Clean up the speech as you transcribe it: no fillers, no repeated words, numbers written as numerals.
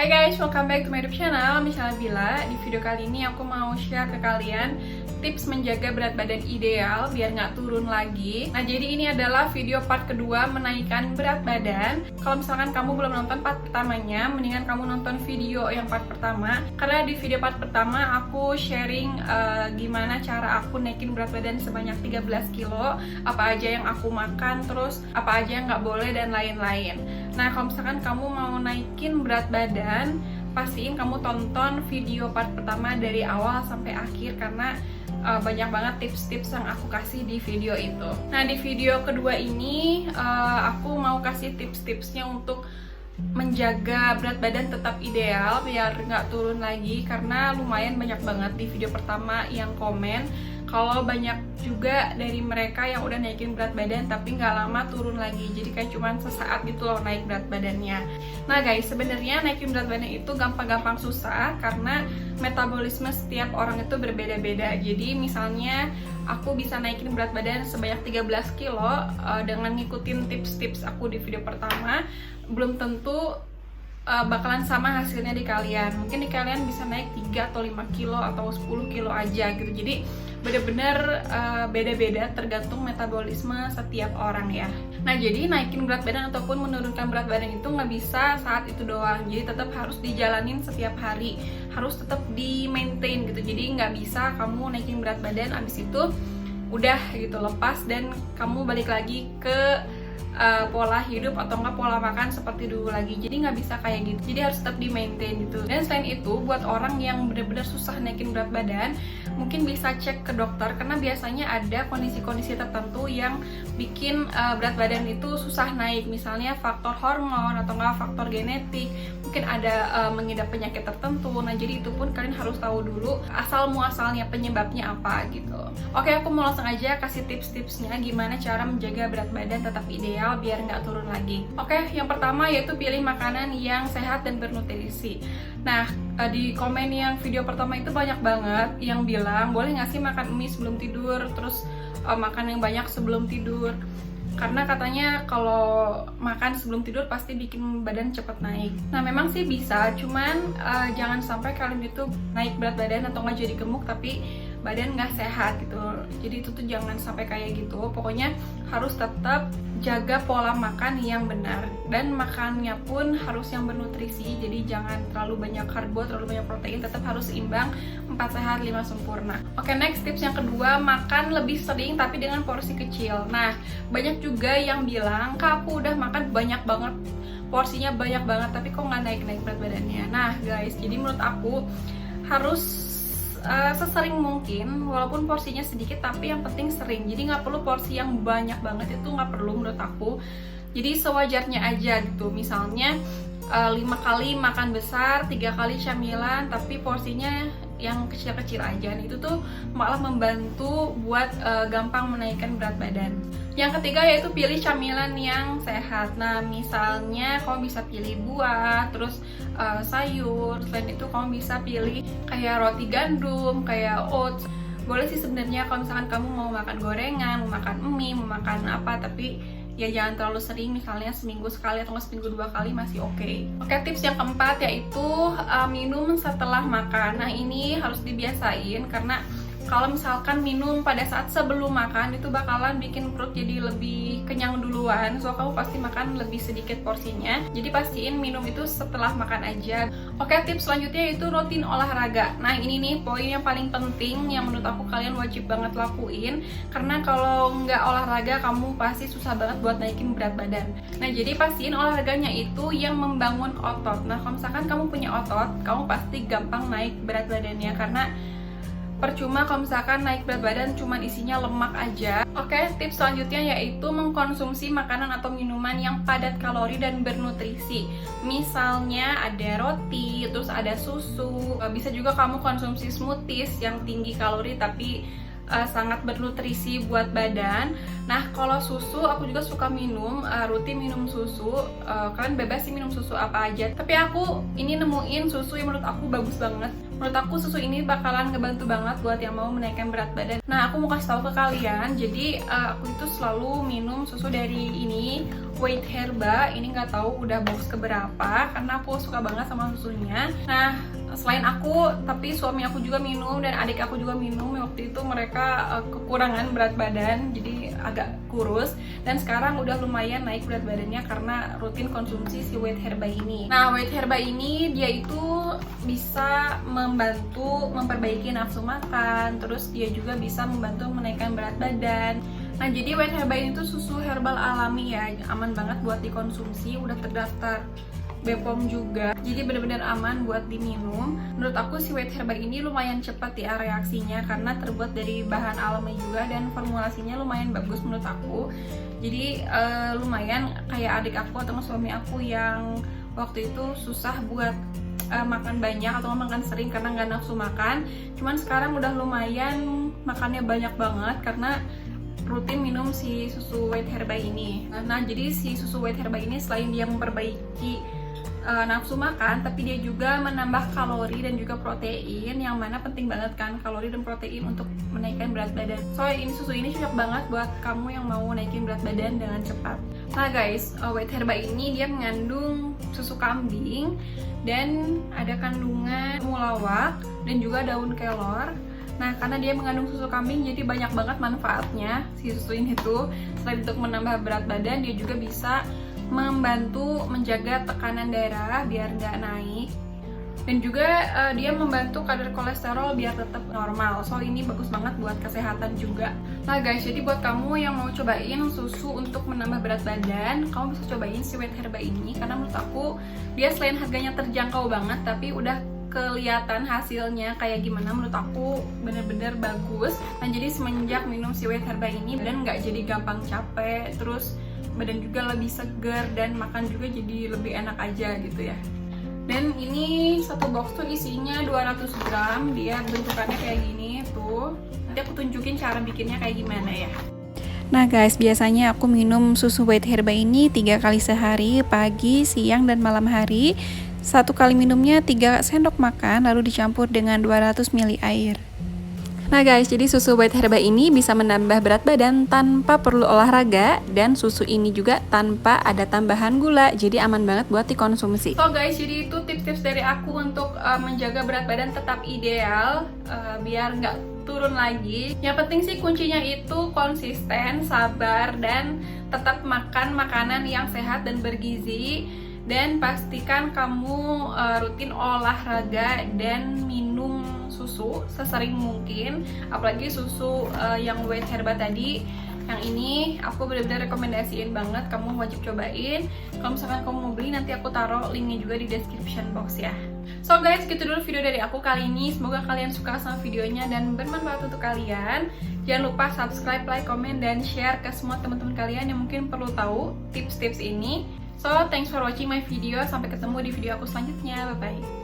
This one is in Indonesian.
Hai guys, welcome back to my YouTube channel, Michelle Bila. Di video kali ini aku mau share ke kalian tips menjaga berat badan ideal biar nggak turun lagi. Nah, jadi ini adalah video part kedua menaikkan berat badan. Kalau misalkan kamu belum nonton part pertamanya, mendingan kamu nonton video yang part pertama. Karena di video part pertama aku sharing gimana cara aku naikin berat badan sebanyak 13 kilo, apa aja yang aku makan, terus apa aja yang nggak boleh, dan lain-lain. Nah, kalau misalkan kamu mau naikin berat badan, pastiin kamu tonton video part pertama dari awal sampai akhir, karena banyak banget tips-tips yang aku kasih di video itu. Nah, di video kedua ini aku mau kasih tips-tipsnya untuk menjaga berat badan tetap ideal biar nggak turun lagi, karena lumayan banyak banget di video pertama yang komen kalau banyak juga dari mereka yang udah naikin berat badan tapi nggak lama turun lagi, jadi kayak cuman sesaat gitu loh naik berat badannya. Nah guys, sebenarnya naikin berat badan itu gampang-gampang susah karena metabolisme setiap orang itu berbeda-beda. Jadi misalnya aku bisa naikin berat badan sebanyak 13 kilo dengan ngikutin tips-tips aku di video pertama, belum tentu bakalan sama hasilnya di kalian. Mungkin di kalian bisa naik 3 atau 5 kilo atau 10 kilo aja gitu. Jadi bener-bener beda-beda tergantung metabolisme setiap orang ya. Nah, jadi naikin berat badan ataupun menurunkan berat badan itu nggak bisa saat itu doang. Jadi tetap harus dijalanin setiap hari, harus tetap di maintain gitu. Jadi nggak bisa kamu naikin berat badan abis itu udah gitu lepas dan kamu balik lagi ke pola hidup atau enggak pola makan seperti dulu lagi. Jadi nggak bisa kayak gitu, jadi harus tetap di maintain gitu. Dan selain itu, buat orang yang benar-benar susah naikin berat badan, mungkin bisa cek ke dokter, karena biasanya ada kondisi-kondisi tertentu yang bikin berat badan itu susah naik. Misalnya faktor hormon atau enggak faktor genetik, mungkin ada mengidap penyakit tertentu. Nah, jadi itu pun kalian harus tahu dulu asal muasalnya, penyebabnya apa gitu. Oke, aku mau langsung aja kasih tips-tipsnya gimana cara menjaga berat badan tetap ideal biar nggak turun lagi. Oke, yang pertama yaitu pilih makanan yang sehat dan bernutrisi. Nah, di komen yang video pertama itu banyak banget yang bilang boleh nggak sih makan mie sebelum tidur, terus makan yang banyak sebelum tidur, karena katanya kalau makan sebelum tidur pasti bikin badan cepet naik. Nah, memang sih bisa, cuman jangan sampai kalian itu naik berat badan atau nggak jadi gemuk tapi badan nggak sehat gitu. Jadi itu tuh jangan sampai kayak gitu. Pokoknya harus tetap jaga pola makan yang benar, dan makannya pun harus yang bernutrisi. Jadi jangan terlalu banyak karbo, terlalu banyak protein, tetap harus seimbang, 4 sehat 5 sempurna. Oke, next tips yang kedua, makan lebih sering tapi dengan porsi kecil. Nah, banyak juga yang bilang, "Kak, aku udah makan banyak banget, porsinya banyak banget tapi kok nggak naik-naik berat badannya." Nah guys, jadi menurut aku harus sesering mungkin, walaupun porsinya sedikit tapi yang penting sering. Jadi nggak perlu porsi yang banyak banget, itu nggak perlu menurut aku. Jadi sewajarnya aja gitu. Misalnya 5 kali makan besar, 3 kali camilan, tapi porsinya yang kecil-kecil aja. Itu tuh malah membantu buat gampang menaikkan berat badan. Yang ketiga yaitu pilih camilan yang sehat. Nah, misalnya kamu bisa pilih buah, terus sayur. Selain itu kamu bisa pilih kayak roti gandum, kayak oats. Boleh sih sebenarnya kalau misalkan kamu mau makan gorengan, mau makan mie, mau makan apa, tapi ya jangan terlalu sering, misalnya seminggu sekali atau seminggu 2 kali masih oke. Oke, tips yang keempat yaitu minum setelah makan. Nah, ini harus dibiasain, karena kalau misalkan minum pada saat sebelum makan itu bakalan bikin perut jadi lebih kenyang duluan, so kamu pasti makan lebih sedikit porsinya. Jadi pastiin minum itu setelah makan aja. Oke, tips selanjutnya yaitu rutin olahraga. Nah, ini nih poin yang paling penting yang menurut aku kalian wajib banget lakuin, karena kalau nggak olahraga kamu pasti susah banget buat naikin berat badan. Nah, jadi pastiin olahraganya itu yang membangun otot. Nah, kalau misalkan kamu punya otot, kamu pasti gampang naik berat badannya, karena percuma kalau misalkan naik berat badan cuman isinya lemak aja. Oke, tips selanjutnya yaitu mengkonsumsi makanan atau minuman yang padat kalori dan bernutrisi. Misalnya ada roti, terus ada susu. Bisa juga kamu konsumsi smoothies yang tinggi kalori tapi sangat bernutrisi buat badan. Nah, kalau susu aku juga suka minum, rutin minum susu. Kalian bebas sih minum susu apa aja, tapi aku ini nemuin susu yang menurut aku bagus banget menurut aku susu ini bakalan ngebantu banget buat yang mau menaikkan berat badan. Nah, aku mau kasih tahu ke kalian, jadi aku itu selalu minum susu dari ini, Weight Herba. Ini nggak tahu udah box keberapa, karena aku suka banget sama susunya. Nah, selain aku, tapi suami aku juga minum dan adik aku juga minum. Waktu itu mereka kekurangan berat badan, jadi agak kurus. Dan sekarang udah lumayan naik berat badannya karena rutin konsumsi si Weight Herba ini. Nah, Weight Herba ini dia itu bisa membantu memperbaiki nafsu makan, terus dia juga bisa membantu menaikkan berat badan. Nah, jadi Weight Herba ini tuh susu herbal alami ya, aman banget buat dikonsumsi, udah terdaftar BPOM juga, jadi benar-benar aman buat diminum. Menurut aku si Weight Herba ini lumayan cepat ya reaksinya karena terbuat dari bahan alami juga dan formulasinya lumayan bagus menurut aku. Jadi lumayan kayak adik aku atau suami aku yang waktu itu susah buat makan banyak atau makan sering karena nggak nafsu makan. Cuman sekarang udah lumayan makannya banyak banget karena rutin minum si susu Weight Herba ini. Nah, jadi si susu Weight Herba ini selain dia memperbaiki nafsu makan, tapi dia juga menambah kalori dan juga protein, yang mana penting banget kan kalori dan protein untuk menaikkan berat badan. So ini susu ini cocok banget buat kamu yang mau naikin berat badan dengan cepat. Nah guys, Weight Herba ini dia mengandung susu kambing dan ada kandungan mulawak dan juga daun kelor. Nah, karena dia mengandung susu kambing, jadi banyak banget manfaatnya si susu ini tuh. Selain untuk menambah berat badan, dia juga bisa membantu menjaga tekanan darah biar nggak naik, dan juga dia membantu kadar kolesterol biar tetap normal. So ini bagus banget buat kesehatan juga. Nah guys, jadi buat kamu yang mau cobain susu untuk menambah berat badan, kamu bisa cobain si Weight Herba ini karena menurut aku dia selain harganya terjangkau banget, tapi udah kelihatan hasilnya kayak gimana. Menurut aku bener-bener bagus. Dan jadi semenjak minum si Weight Herba ini, badan nggak jadi gampang capek, terus badan juga lebih segar dan makan juga jadi lebih enak aja gitu ya. Dan ini satu box tuh isinya 200 gram, dia bentukannya kayak gini tuh. Nanti aku tunjukin cara bikinnya kayak gimana ya. Nah guys, biasanya aku minum susu Weight Herba ini 3 kali sehari, pagi, siang, dan malam hari. Satu kali minumnya 3 sendok makan, lalu dicampur dengan 200 ml air. Nah guys, jadi susu Weight Herba ini bisa menambah berat badan tanpa perlu olahraga, dan susu ini juga tanpa ada tambahan gula, jadi aman banget buat dikonsumsi. So guys, jadi itu tips-tips dari aku untuk menjaga berat badan tetap ideal, biar nggak turun lagi. Yang penting sih kuncinya itu konsisten, sabar, dan tetap makan makanan yang sehat dan bergizi. Dan pastikan kamu rutin olahraga dan minum susu sesering mungkin, apalagi susu yang Weight Herba tadi. Yang ini aku benar-benar rekomendasiin banget, kamu wajib cobain. Kalau misalkan kamu mau beli, nanti aku taruh linknya juga di description box ya. So guys, gitu dulu video dari aku kali ini. Semoga kalian suka sama videonya dan bermanfaat untuk kalian. Jangan lupa subscribe, like, komen, dan share ke semua teman-teman kalian yang mungkin perlu tahu tips-tips ini. So, thanks for watching my video. Sampai ketemu di video aku selanjutnya. Bye-bye.